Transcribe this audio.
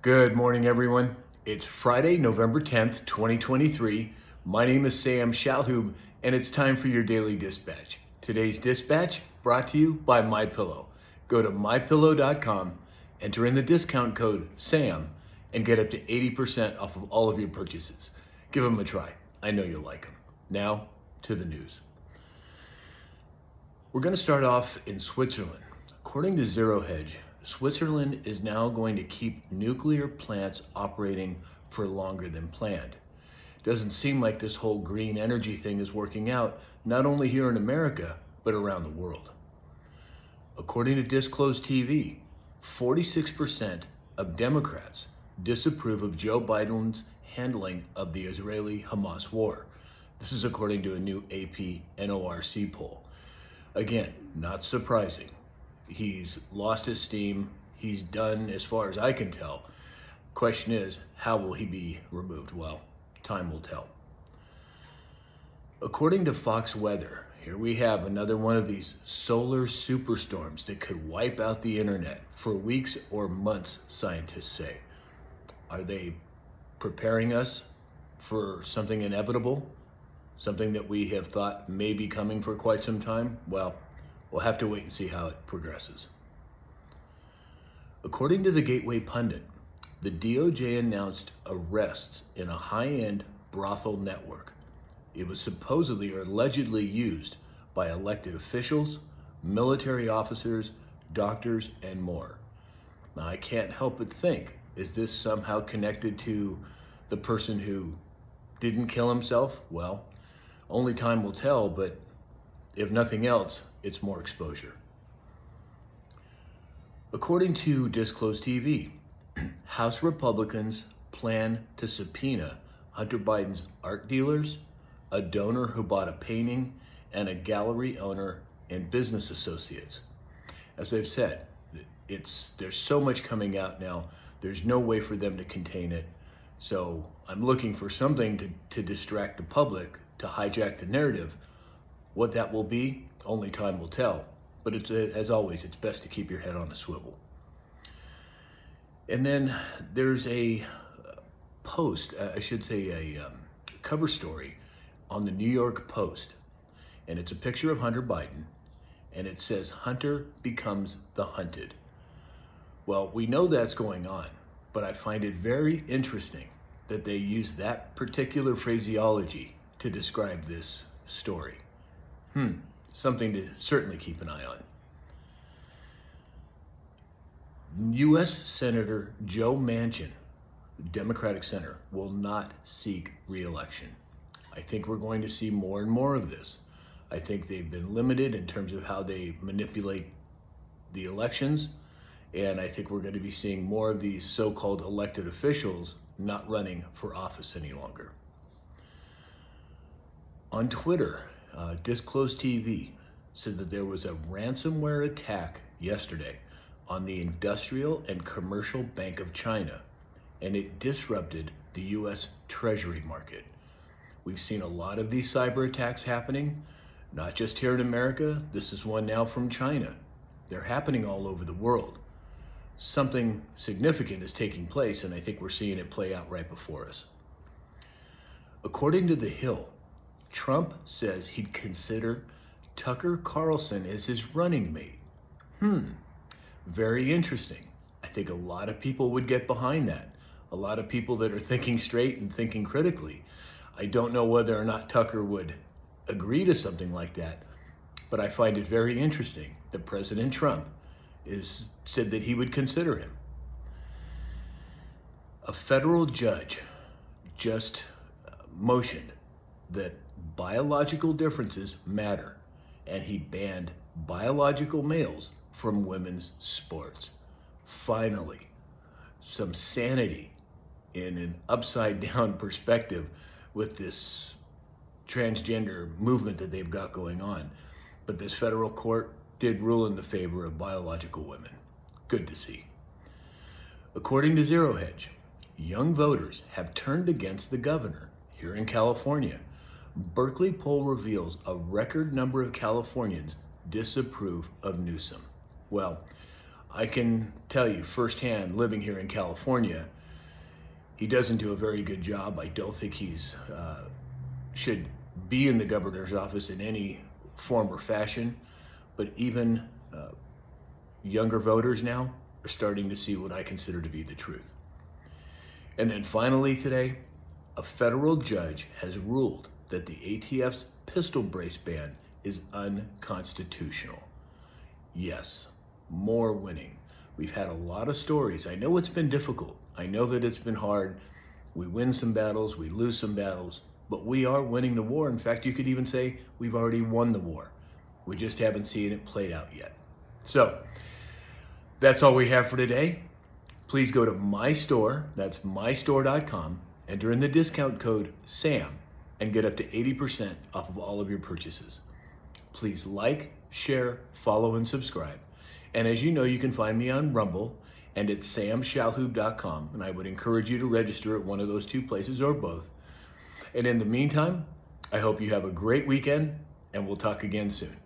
Good morning, everyone. It's Friday, November 10th, 2023. My name is Sam Shalhoub, and it's time for your daily dispatch. Today's dispatch brought to you by MyPillow. Go to mypillow.com, enter in the discount code SAM, and get up to 80% off of all of your purchases. Give them a try. I know you'll like them. Now, to the news. We're going to start off in Switzerland. According to Zero Hedge, Switzerland is now going to keep nuclear plants operating for longer than planned. Doesn't seem like this whole green energy thing is working out, not only here in America, but around the world. According to Disclosed TV, 46% of Democrats disapprove of Joe Biden's handling of the Israeli-Hamas war. This is according to a new AP NORC poll. Again, not surprising. He's lost his steam. He's done as far as I can tell. Question is, how will he be removed? Well, time will tell. According to Fox Weather, here we have another one of these solar superstorms that could wipe out the internet for weeks or months, scientists say. Are they preparing us for something inevitable? Something that we have thought may be coming for quite some time? Well, we'll have to wait and see how it progresses. According to the Gateway Pundit, the DOJ announced arrests in a high-end brothel network. It was supposedly or allegedly used by elected officials, military officers, doctors, and more. Now, I can't help but think, is this somehow connected to the person who didn't kill himself? Well, only time will tell, but if nothing else, it's more exposure. According to Disclosed TV, House Republicans plan to subpoena Hunter Biden's art dealers, a donor who bought a painting, and a gallery owner and business associates. As I've said, there's so much coming out now, there's no way for them to contain it. So I'm looking for something to distract the public, to hijack the narrative. What that will be, only time will tell. But as always, it's best to keep your head on a swivel. And then there's a post, a cover story on the New York Post. And it's a picture of Hunter Biden, and it says, "Hunter becomes the hunted." Well, we know that's going on, but I find it very interesting that they use that particular phraseology to describe this story. Something to certainly keep an eye on. U.S. Senator Joe Manchin, Democratic senator, will not seek re-election. I think we're going to see more and more of this. I think they've been limited in terms of how they manipulate the elections, and I think we're going to be seeing more of these so-called elected officials not running for office any longer. On Twitter, Disclosed TV said that there was a ransomware attack yesterday on the Industrial and Commercial Bank of China, and it disrupted the U.S. Treasury market. We've seen a lot of these cyber attacks happening, not just here in America. This is one now from China. They're happening all over the world. Something significant is taking place, and I think we're seeing it play out right before us. According to The Hill, Trump says he'd consider Tucker Carlson as his running mate. Very interesting. I think a lot of people would get behind that. A lot of people that are thinking straight and thinking critically. I don't know whether or not Tucker would agree to something like that, but I find it very interesting that President Trump said that he would consider him. A federal judge just motioned that biological differences matter, and he banned biological males from women's sports. Finally, some sanity in an upside down perspective with this transgender movement that they've got going on. But this federal court did rule in the favor of biological women. Good to see. According to Zero Hedge, young voters have turned against the governor here in California. Berkeley poll reveals a record number of Californians disapprove of Newsom. Well, I can tell you firsthand, living here in California, he doesn't do a very good job. I don't think he's should be in the governor's office in any form or fashion. But even younger voters now are starting to see what I consider to be the truth. And then finally today, a federal judge has ruled that the ATF's pistol brace ban is unconstitutional. Yes, more winning. We've had a lot of stories. I know it's been difficult. I know that it's been hard. We win some battles, we lose some battles, but we are winning the war. In fact, you could even say we've already won the war. We just haven't seen it played out yet. So that's all we have for today. Please go to my store, that's mystore.com, enter in the discount code SAM, and get up to 80% off of all of your purchases. Please like, share, follow, and subscribe. And as you know, you can find me on Rumble and at samshalhoub.com, and I would encourage you to register at one of those two places or both. And in the meantime, I hope you have a great weekend, and we'll talk again soon.